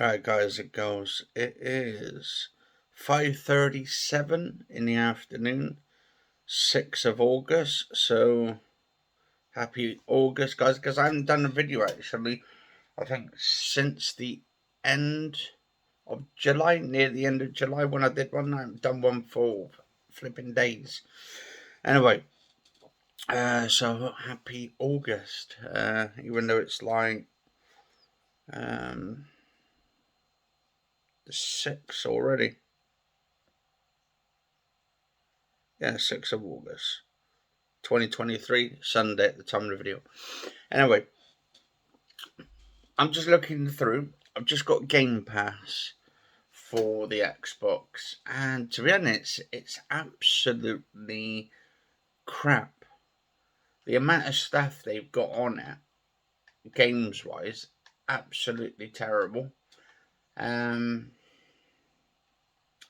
Alright guys, it goes. It is 5:37 in the afternoon, 6th of August. So happy August guys, because I haven't done a video actually, I think since the end of July, near the end of July when I did one. I haven't done one for flipping days. Anyway, so happy August, even though it's like the 6th already. Yeah, 6th of August. 2023, Sunday at the time of the video. Anyway, I'm just looking through. I've just got Gamepass for the Xbox, and to be honest, it's absolutely crap. The amount of stuff they've got on it, games wise, absolutely terrible.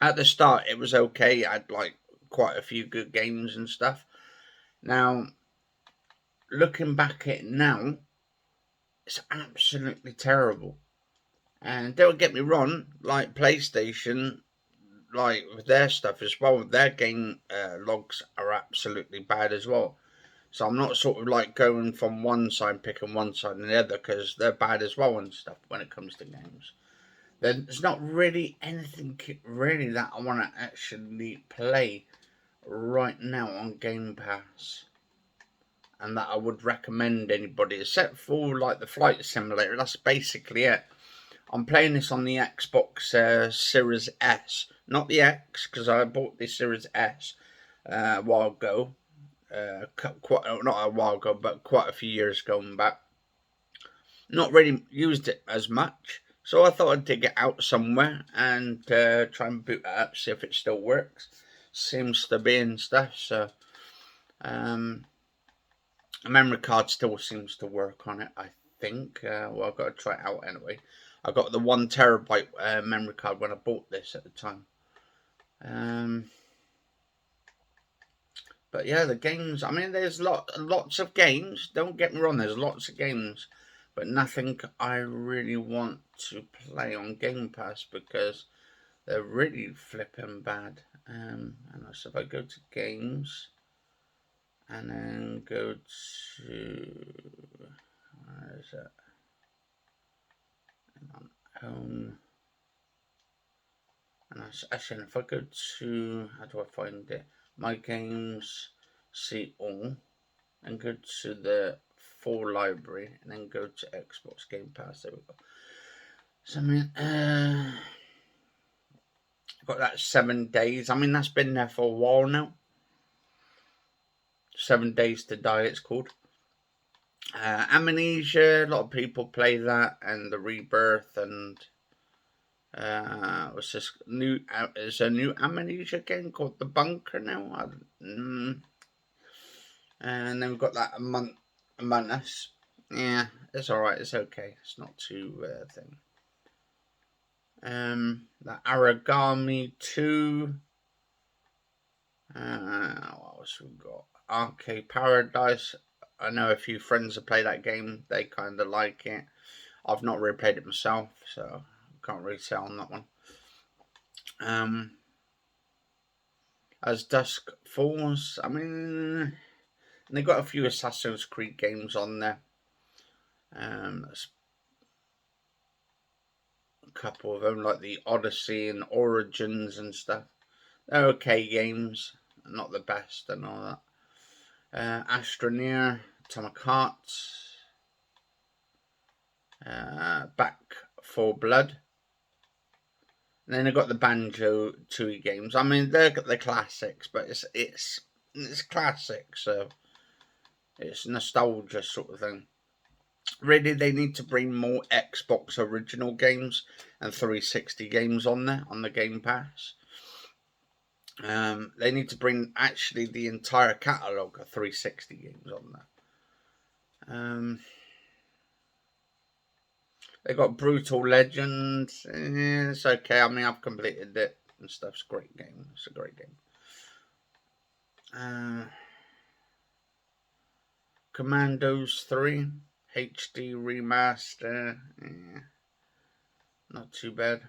At the start, it was okay. I had like quite a few good games and stuff. Now, looking back at it now, it's absolutely terrible. And don't get me wrong, like PlayStation, like with their stuff as well, their game logs are absolutely bad as well. So I'm not sort of like going from one side, picking one side and the other, because they're bad as well and stuff when it comes to games. There's not really anything really that I want to actually play right now on Game Pass, and that I would recommend anybody, except for like the flight simulator. That's basically it. I'm playing this on the Xbox Series S, not the X, because I bought the Series S a while ago. Quite not a while ago, but quite a few years going back. Not really used it as much, so I thought I'd dig it out somewhere and try and boot it up, see if it still works. Seems to be and stuff. So, a memory card still seems to work on it, I think. Well, I've got to try it out anyway. I got the 1 TB memory card when I bought this at the time. But yeah, the games. I mean, there's lots of games. Don't get me wrong. There's lots of games, but nothing I really want to play on Game Pass because they're really flipping bad. And so if I go to games and then go to where is it? Home. And actually, if I go to, how do I find it? My games, see all, and go to the full library, and then go to Xbox Game Pass. There we go. So I mean, got that 7 days. I mean, that's been there for a while now. 7 Days to Die, it's called. Amnesia, a lot of people play that, and the Rebirth, and what's this new? Is a new Amnesia game called The Bunker now. And then we've got that Among Us. Yeah, it's alright. It's okay. It's not too thing. That Origami 2. What else we got? Arcade Paradise. I know a few friends have played that game. They kind of like it. I've not really played it myself, so can't really tell on that one. As Dusk Falls, I mean, they got a few Assassin's Creed games on there. That's a couple of them, like the Odyssey and Origins and stuff. They're okay games, not the best and all that. Astroneer, Atomic Hearts, Back 4 Blood. And then I got the Banjo Tooie games. I mean, they're the classics, but it's classic, so it's nostalgia sort of thing. Really, they need to bring more Xbox original games and 360 games on there on the Game Pass. They need to bring actually the entire catalogue of 360 games on there. They got Brutal Legend. It's okay. I mean, I've completed it and stuff. It's a great game. It's a great game. Commandos 3 HD remaster. Not too bad.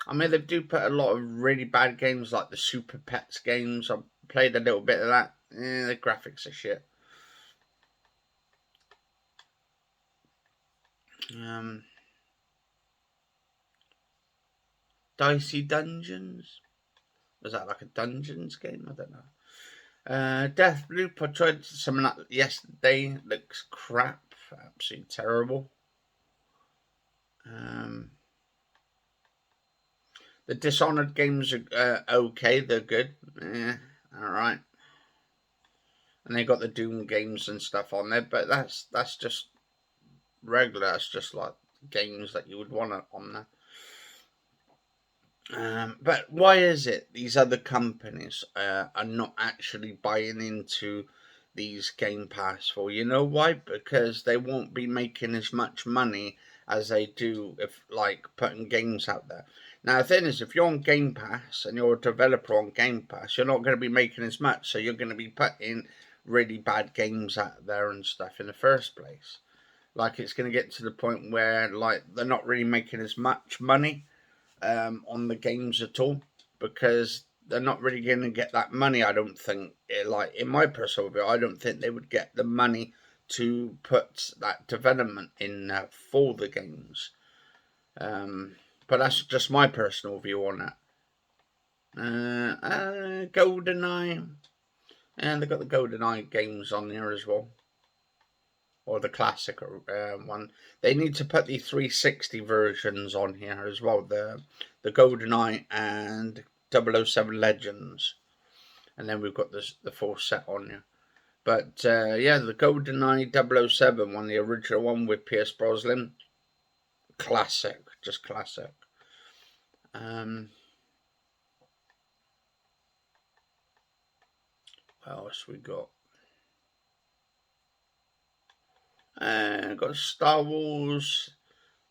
I mean, they do put a lot of really bad games like the Super Pets games. I played a little bit of that. The graphics are shit. Dicey Dungeons? Was that like a Dungeons game? I don't know. Deathloop, I tried something like yesterday. Looks crap. Absolutely terrible. The Dishonored games are okay. They're good. Alright. And they got the Doom games and stuff on there, but that's just regular. That's just like games that you would want on there. But why is it these other companies are not actually buying into these Gamepass for? You know why? Because they won't be making as much money as they do if like putting games out there. Now the thing is, if you're on Gamepass and you're a developer on Gamepass, you're not going to be making as much, so you're going to be putting really bad games out there and stuff in the first place. Like it's going to get to the point where like they're not really making as much money on the games at all because they're not really going to get that money. I don't think, like in my personal view, I don't think they would get the money to put that development in for the games. But that's just my personal view on that. GoldenEye, and they've got the GoldenEye games on there as well, or the classic one. They need to put the 360 versions on here as well. The GoldenEye and 007 Legends, and then we've got the full set on here. But yeah, the GoldenEye 007 one, the original one with Pierce Brosnan, classic, just classic. What else we got? Got Star Wars,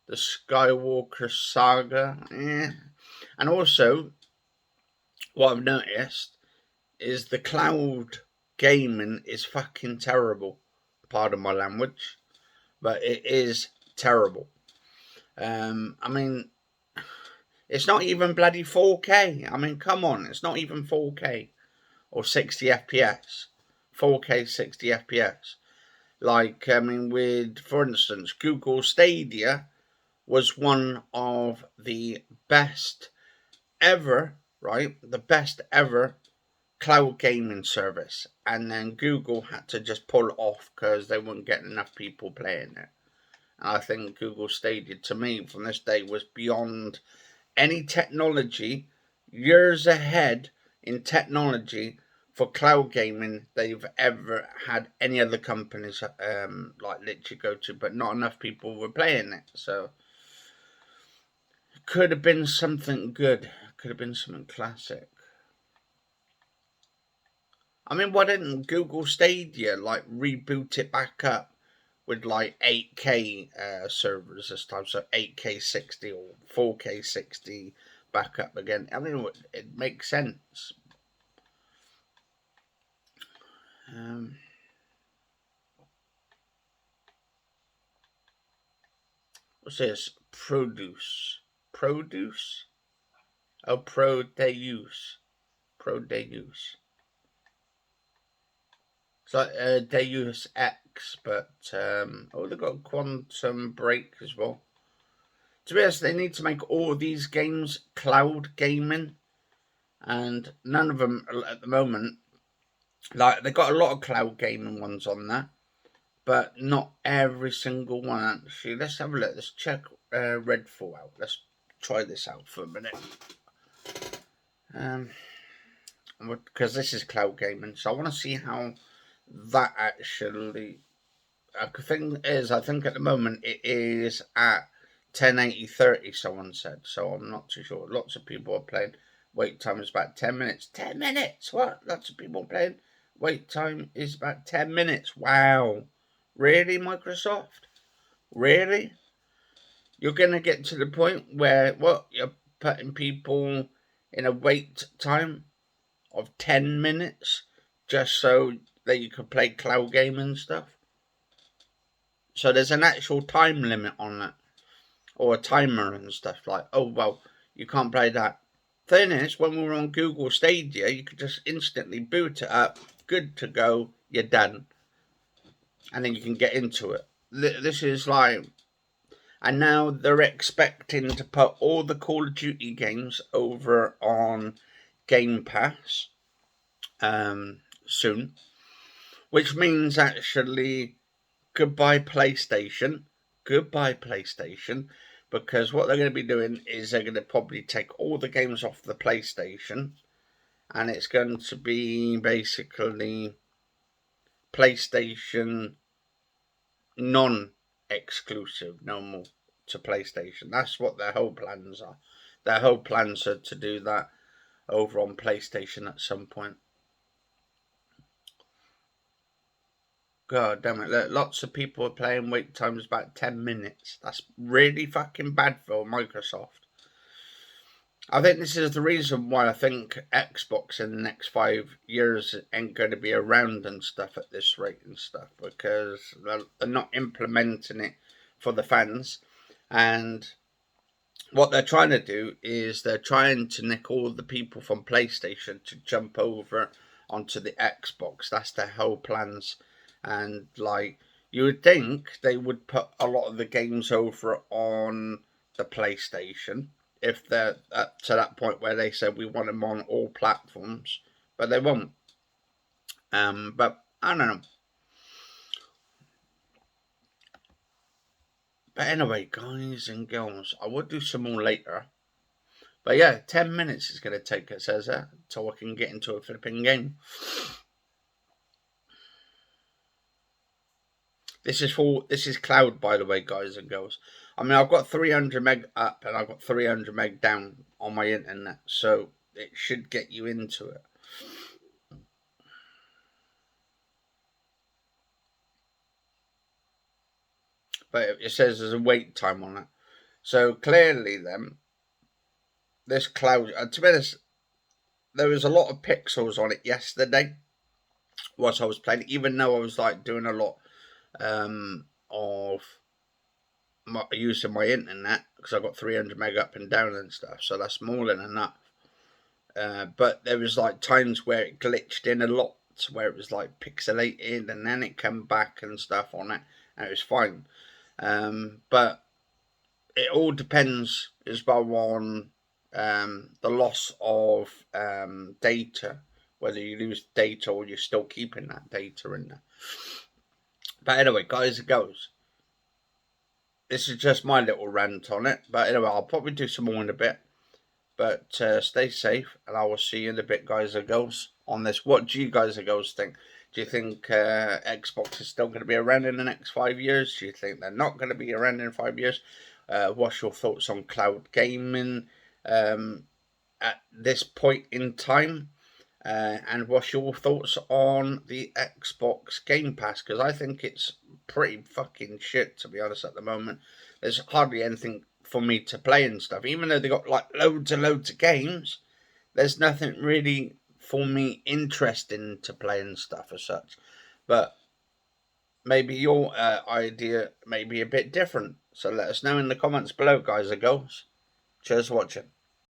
the Skywalker Saga, and also what I've noticed is the cloud gaming is fucking terrible. Pardon my language, but it is terrible. I mean, it's not even bloody 4K. I mean, come on, it's not even 4K or 60 FPS. 4K 60 FPS. Like, I mean, with, for instance, Google Stadia was one of the best ever, right? The best ever cloud gaming service. And then Google had to just pull it off because they weren't getting enough people playing it. And I think Google Stadia, to me, from this day, was beyond any technology, years ahead in technology for cloud gaming they've ever had any other companies like literally go to, but not enough people were playing it. So could have been something good, could have been something classic. I mean, why didn't Google Stadia like reboot it back up with like 8K servers this time, so 8K 60 or 4K 60 back up again? I mean, it makes sense. What's this? Produce. Produce? Oh, Prodeus. Prodeus. It's like Deus Ex, but oh, they've got Quantum Break as well. To be honest, they need to make all these games cloud gaming, and none of them at the moment. Like they got a lot of cloud gaming ones on there, but not every single one actually. Let's have a look. Let's check Redfall out. Let's try this out for a minute. Because this is cloud gaming, so I want to see how that actually. The thing is, I think at the moment it is at 1080/30. Someone said, so I'm not too sure. Lots of people are playing. Wait time is about 10 minutes. 10 minutes? What? Lots of people playing. Wait time is about 10 minutes. Wow. Really, Microsoft? Really? You're going to get to the point where, what, you're putting people in a wait time of 10 minutes just so that you can play cloud game and stuff? So there's an actual time limit on that. or a timer and stuff like, oh, well, you can't play that. Thing is, when we were on Google Stadia, you could just instantly boot it up, good to go, you're done. And then you can get into it. This is like, and now they're expecting to put all the Call of Duty games over on Gamepass soon, which means actually goodbye PlayStation, because what they're going to be doing is they're going to probably take all the games off the PlayStation, and it's going to be basically PlayStation non-exclusive, no more to PlayStation. That's what their whole plans are. Their whole plans are to do that over on PlayStation at some point. God damn it, look, lots of people are playing, wait times about 10 minutes. That's really fucking bad for Microsoft. I think this is the reason why I think Xbox in the next 5 years ain't going to be around and stuff at this rate and stuff, because they're not implementing it for the fans. And what they're trying to do is they're trying to nick all the people from PlayStation to jump over onto the Xbox. That's their whole plans. And like, you would think they would put a lot of the games over on the PlayStation if they're to that point where they said we want them on all platforms, but they won't. But I don't know. But anyway, guys and girls, I will do some more later. But yeah, 10 minutes is going to take, it says that, so I can get into a flipping game. This is cloud, by the way, guys and girls. I mean, I've got 300 meg up and I've got 300 meg down on my internet, so it should get you into it. But it says there's a wait time on it. So clearly, then, this cloud, to be honest, there was a lot of pixels on it yesterday whilst I was playing, even though I was like doing a lot of using my internet, because I got 300 meg up and down and stuff, so that's more than enough. But there was like times where it glitched in a lot, where it was like pixelated, and then it came back and stuff on it, and it was fine. But it all depends as well on the loss of data, whether you lose data or you're still keeping that data in there. But anyway, guys, it goes. This is just my little rant on it. But anyway, I'll probably do some more in a bit. But stay safe, and I will see you in a bit, guys and girls, on this. What do you guys and girls think? Do you think Xbox is still going to be around in the next 5 years? Do you think they're not going to be around in 5 years? What's your thoughts on cloud gaming at this point in time? And what's your thoughts on the Xbox Game Pass? Because I think it's pretty fucking shit, to be honest, at the moment. There's hardly anything for me to play and stuff. Even though they got like loads of games, there's nothing really for me interesting to play and stuff as such. But maybe your idea may be a bit different. So let us know in the comments below, guys and girls. Cheers for watching.